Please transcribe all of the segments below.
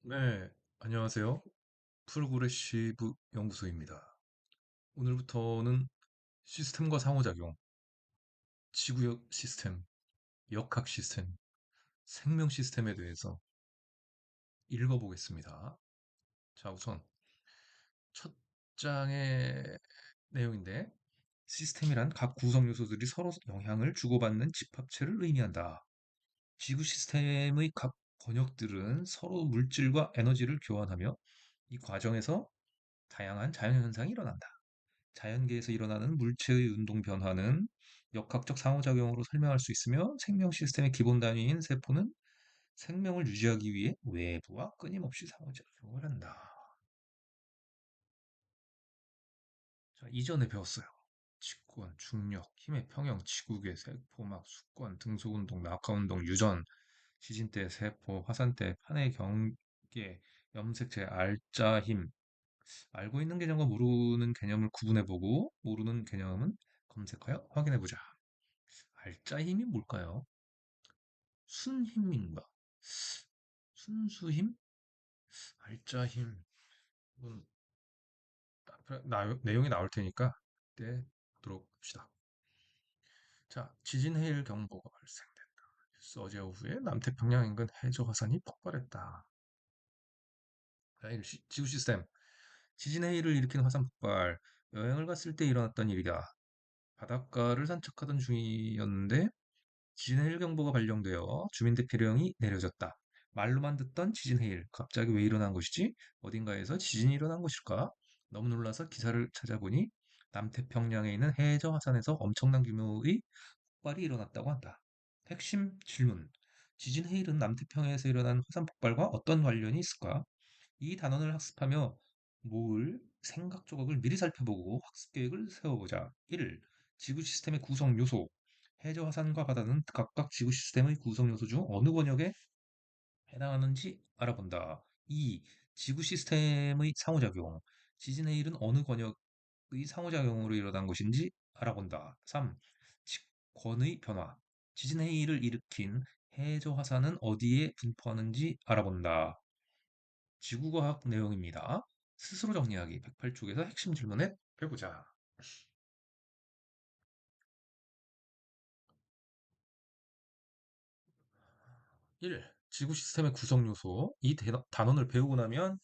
네, 안녕하세요. 프로그레시브 연구소입니다. 오늘부터는 시스템과 상호작용, 지구역 시스템, 역학 시스템, 생명 시스템에 대해서 읽어보겠습니다. 자, 우선 첫 장의 내용인데, 시스템이란 각 구성 요소들이 서로 영향을 주고받는 집합체를 의미한다. 지구 시스템의 각 권역들은 서로 물질과 에너지를 교환하며 이 과정에서 다양한 자연현상이 일어난다. 자연계에서 일어나는 물체의 운동 변화는 역학적 상호작용으로 설명할 수 있으며 생명 시스템의 기본 단위인 세포는 생명을 유지하기 위해 외부와 끊임없이 상호작용을 한다. 자, 이전에 배웠어요. 직권, 중력, 힘의 평형, 지구계, 세포막, 수권, 등속운동, 낙하운동, 유전, 지진대, 세포, 화산대, 판의 경계, 염색체, 알짜, 힘. 알고 있는 개념과 모르는 개념을 구분해보고 모르는 개념은 검색하여 확인해보자. 알짜 힘이 뭘까요? 순힘인가? 순수힘? 알짜 힘. 이건 내용이 나올 테니까 그때 보도록 합시다. 자, 지진 해일 경보가 발생된다. 어제 오후에 남태평양 인근 해저 화산이 폭발했다. 자, 지구 시스템. 지진 해일을 일으킨 화산 폭발. 여행을 갔을 때 일어났던 일이다. 바닷가를 산책하던 중이었는데 지진 해일 경보가 발령되어 주민 대피령이 내려졌다. 말로만 듣던 지진 해일, 갑자기 왜 일어난 것이지? 어딘가에서 지진이 일어난 것일까? 너무 놀라서 기사를 찾아보니 남태평양에 있는 해저 화산에서 엄청난 규모의 폭발이 일어났다고 한다. 핵심 질문. 지진 해일은 남태평양에서 일어난 화산 폭발과 어떤 관련이 있을까? 이 단원을 학습하며 모을 생각 조각을 미리 살펴보고 학습 계획을 세워보자. 1. 지구 시스템의 구성 요소. 해저 화산과 바다는 각각 지구 시스템의 구성 요소 중 어느 권역에 해당하는지 알아본다. 2. 지구 시스템의 상호작용. 지진 해일은 어느 권역의 상호작용으로 일어난 것인지 알아본다. 3. 직권의 변화. 지진 해일을 일으킨 해저 화산은 어디에 분포하는지 알아본다. 지구과학 내용입니다. 스스로 정리하기 108쪽에서 핵심 질문에 해보자. 1. 지구 시스템의 구성 요소. 이 단원을 배우고 나면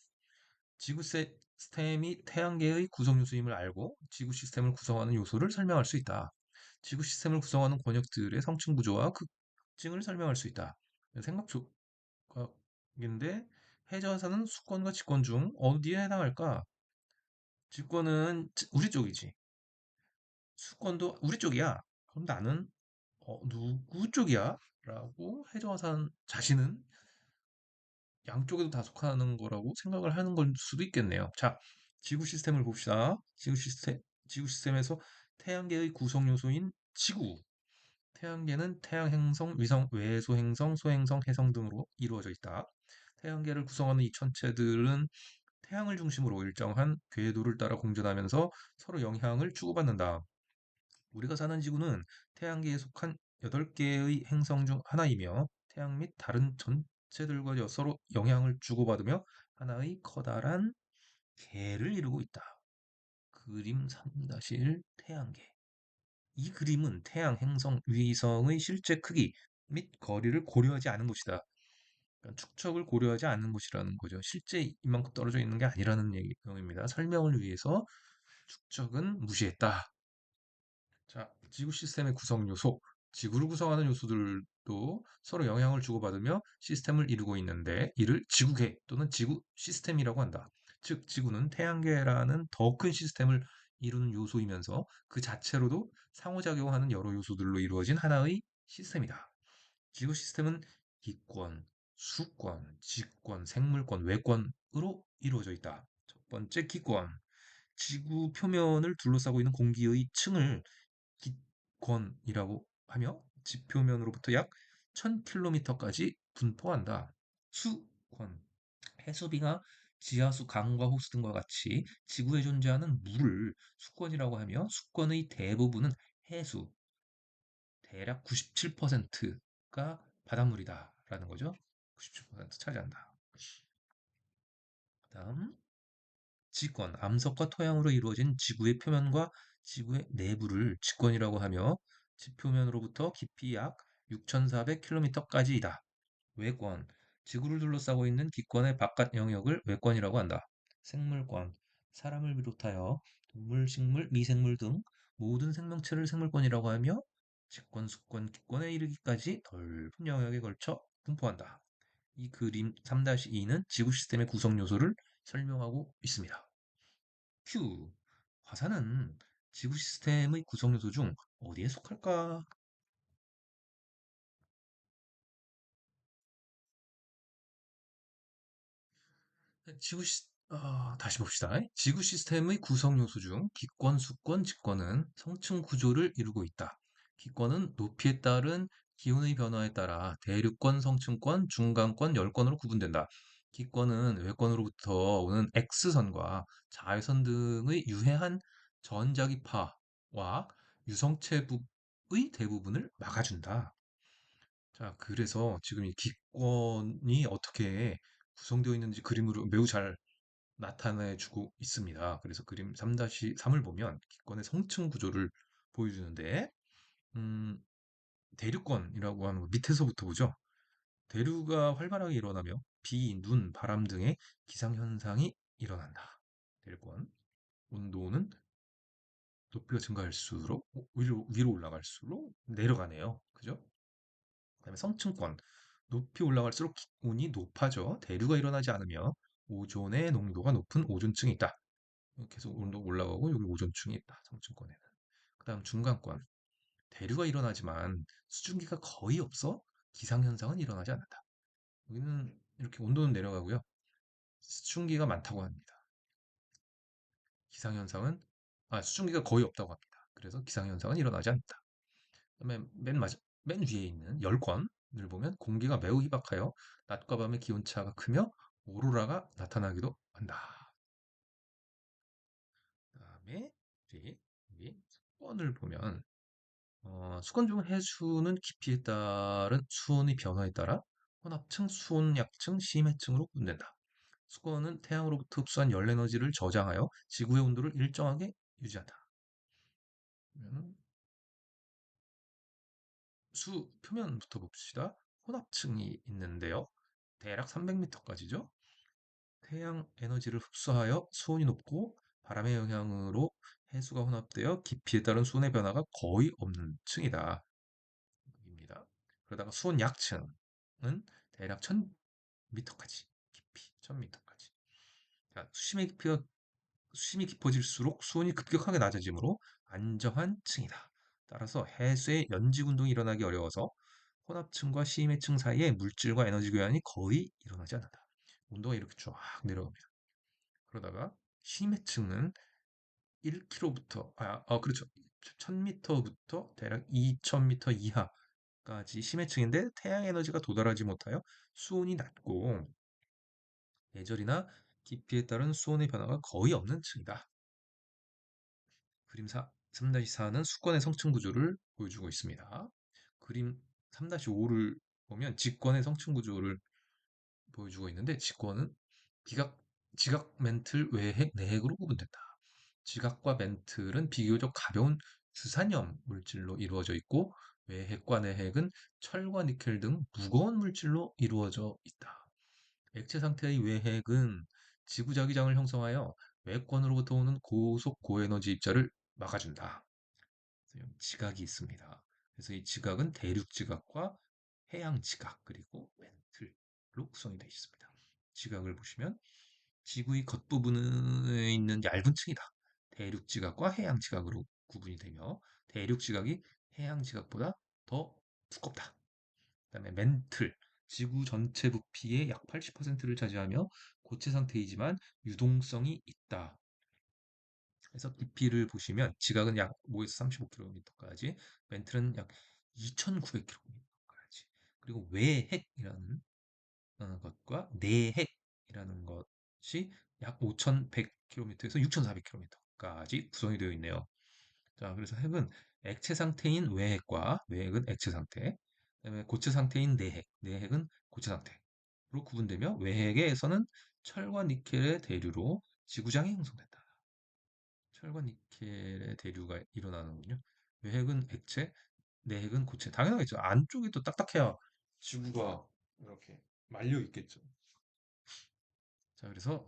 지구 시스템이 태양계의 구성 요소임을 알고 지구 시스템을 구성하는 요소를 설명할 수 있다. 지구 시스템을 구성하는 권역들의 성층 구조와 그 특징을 설명할 수 있다. 생각 조각인데 해저화산은 수권과 직권 중 어디에 해당할까? 직권은 우리 쪽이지. 수권도 우리 쪽이야. 그럼 나는 누구 쪽이야? 라고 해저화산 자신은 양쪽에도 다 속하는 거라고 생각을 하는 걸 수도 있겠네요. 자, 지구 시스템을 봅시다. 지구 시스템에서 태양계의 구성 요소인 지구. 태양계는 태양 행성, 위성, 외소 행성, 소행성, 해성 등으로 이루어져 있다. 태양계를 구성하는 이 천체들은 태양을 중심으로 일정한 궤도를 따라 공전하면서 서로 영향을 주고받는다. 우리가 사는 지구는 태양계에 속한 8개의 행성 중 하나이며 태양 및 다른 전체들과 서로 영향을 주고받으며 하나의 커다란 개를 이루고 있다. 그림 3-1 태양계. 이 그림은 태양, 행성, 위성의 실제 크기 및 거리를 고려하지 않은 것이다. 그러니까 축척을 고려하지 않는 것이라는 거죠. 실제 이만큼 떨어져 있는 게 아니라는 내용입니다. 설명을 위해서 축척은 무시했다. 자, 지구 시스템의 구성 요소. 지구를 구성하는 요소들도 서로 영향을 주고받으며 시스템을 이루고 있는데 이를 지구계 또는 지구 시스템이라고 한다. 즉, 지구는 태양계라는 더 큰 시스템을 이루는 요소이면서 그 자체로도 상호작용하는 여러 요소들로 이루어진 하나의 시스템이다. 지구 시스템은 기권, 수권, 직권, 생물권, 외권으로 이루어져 있다. 첫 번째 기권. 지구 표면을 둘러싸고 있는 공기의 층을 기권이라고 하며 지표면으로부터 약 1000km까지 분포한다. 수권. 해수비나 지하수, 강과 호수 등과 같이 지구에 존재하는 물을 수권이라고 하며 수권의 대부분은 해수, 대략 97%가 바닷물이다라는 거죠. 97% 차지한다. 다음, 지권, 암석과 토양으로 이루어진 지구의 표면과 지구의 내부를 지권이라고 하며 지표면으로부터 깊이 약 6,400km까지이다. 외권, 지구를 둘러싸고 있는 기권의 바깥 영역을 외권이라고 한다. 생물권, 사람을 비롯하여 동물, 식물, 미생물 등 모든 생명체를 생물권이라고 하며 직권, 수권, 기권에 이르기까지 넓은 영역에 걸쳐 분포한다. 이 그림 3-2는 지구 시스템의 구성 요소를 설명하고 있습니다. Q. 화산은 지구 시스템의 구성 요소 중 어디에 속할까? 다시 봅시다. 지구 시스템의 구성 요소 중 기권, 수권, 직권은 성층 구조를 이루고 있다. 기권은 높이에 따른 기온의 변화에 따라 대륙권, 성층권, 중간권, 열권으로 구분된다. 기권은 외권으로부터 오는 X선과 자외선 등의 유해한 전자기파와 유성체의 대부분을 막아준다. 자, 그래서 지금 이 기권이 어떻게 구성되어 있는지 그림으로 매우 잘 나타내 주고 있습니다. 그래서 그림 3-3을 보면 기권의 성층 구조를 보여주는데, 음, 대륙권이라고 하는 거 밑에서부터 보죠. 대류가 활발하게 일어나며 비, 눈, 바람 등의 기상현상이 일어난다. 대륙권. 온도는 높이가 증가할수록 위로 올라갈수록 내려가네요. 그죠? 그다음에 성층권. 높이 올라갈수록 기온이 높아져 대류가 일어나지 않으며 오존의 농도가 높은 오존층이 있다. 계속 온도 올라가고 여기 오존층이 있다. 성층권에는. 그다음 중간권. 대류가 일어나지만 수증기가 거의 없어 기상현상은 일어나지 않는다. 여기는 이렇게 온도는 내려가고요. 수증기가 많다고 합니다. 기상현상은 수증기가 거의 없다고 합니다. 그래서 기상현상은 일어나지 않는다. 그다음에 맨 위에 있는 열권을 보면 공기가 매우 희박하여 낮과 밤의 기온차가 크며 오로라가 나타나기도 한다. 그다음에 여기 수건을 보면 수건 중 해수는 깊이에 따른 수온의 변화에 따라 혼합층, 수온 약층, 심해층으로 분된다. 수건은 태양으로부터 흡수한 열 에너지를 저장하여 지구의 온도를 일정하게 유지한다. 그러면 수 표면부터 봅시다. 혼합층이 있는데요. 대략 300m까지죠. 태양 에너지를 흡수하여 수온이 높고 바람의 영향으로 해수가 혼합되어 깊이에 따른 수온의 변화가 거의 없는 층이다. 입니다. 그러다가 수온 약층은 대략 1000m까지 깊이 1000m까지. 수심이 깊어질수록 수온이 급격하게 낮아지므로 안정한 층이다. 따라서 해수의 연직 운동이 일어나기 어려워서 혼합층과 심해층 사이에 물질과 에너지 교환이 거의 일어나지 않는다. 온도가 이렇게 쫙 내려갑니다. 그러다가 심해층은 1km부터 그렇죠. 1000m부터 대략 2000m 이하까지 심해층인데 태양 에너지가 도달하지 못하여 수온이 낮고 계절이나 깊이에 따른 수온의 변화가 거의 없는 층이다. 그림 3-4는 수권의 성층 구조를 보여주고 있습니다. 그림 3-5를 보면 직권의 성층 구조를 보여주고 있는데 직권은 기각, 지각, 멘틀, 외핵, 내핵으로 구분된다. 지각과 멘틀은 비교적 가벼운 주산염 물질로 이루어져 있고 외핵과 내핵은 철과 니켈 등 무거운 물질로 이루어져 있다. 액체 상태의 외핵은 지구자기장을 형성하여 외권으로부터 오는 고속 고에너지 입자를 막아준다. 지각이 있습니다. 그래서 이 지각은 대륙 지각과 해양 지각 그리고 멘틀로 구성이 되어 있습니다. 지각을 보시면 지구의 겉부분에 있는 얇은 층이다. 대륙 지각과 해양 지각으로 구분이 되며 대륙 지각이 해양 지각보다 더 두껍다. 그다음에 멘틀, 지구 전체 부피의 약 80%를 차지하며 고체 상태이지만 유동성이 있다. 그래서 깊이를 보시면 지각은 약 5에서 35km까지, 멘틀은 약 2,900km까지. 그리고 외핵이라는 것과 내핵이라는 것이 약 5,100km에서 6,400km까지 구성이 되어 있네요. 자, 그래서 핵은 액체 상태인 외핵과 외핵은 액체 상태, 그다음에 고체 상태인 내핵, 내핵은 고체 상태. 구분되며 외계에서는 철과 니켈의 대류로 지구장이 형성된다. 철과 니켈의 대류가 일어나는군요. 외핵은 액체, 내핵은 고체. 당연하겠죠. 안쪽이 또 딱딱해야 지구가 이렇게 말려 있겠죠. 자, 그래서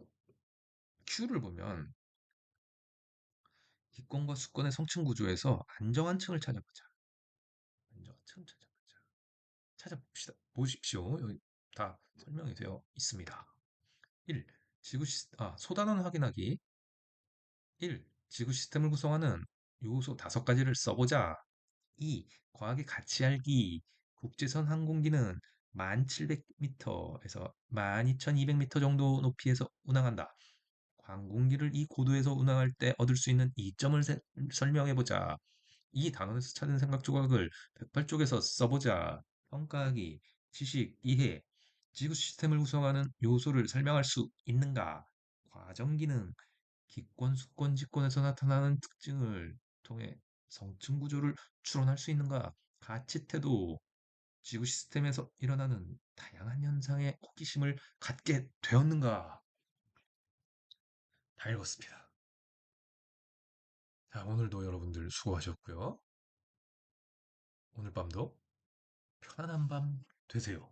Q를 보면 기권과 수권의 성층 구조에서 안정한 층을 찾아보자. 안정한 층 찾아보자. 찾아봅시다. 보십시오. 여기 다 설명이 되어 있습니다. 1. 소단원 확인하기. 1. 지구 시스템을 구성하는 요소 5가지를 써보자. 2. 과학의 가치 알기. 국제선 항공기는 1700m에서 12200m 정도 높이에서 운항한다. 항공기를 이 고도에서 운항할 때 얻을 수 있는 이점을 설명해보자. 이 단원에서 찾은 생각 조각을 108쪽에서 써보자. 평가하기, 지식, 이해, 지구 시스템을 구성하는 요소를 설명할 수 있는가? 과정 기능, 기권, 수권, 직권에서 나타나는 특징을 통해 성층 구조를 추론할 수 있는가? 가치 태도, 지구 시스템에서 일어나는 다양한 현상에 호기심을 갖게 되었는가? 다 읽었습니다. 자, 오늘도 여러분들 수고하셨고요. 오늘 밤도 편안한 밤 되세요.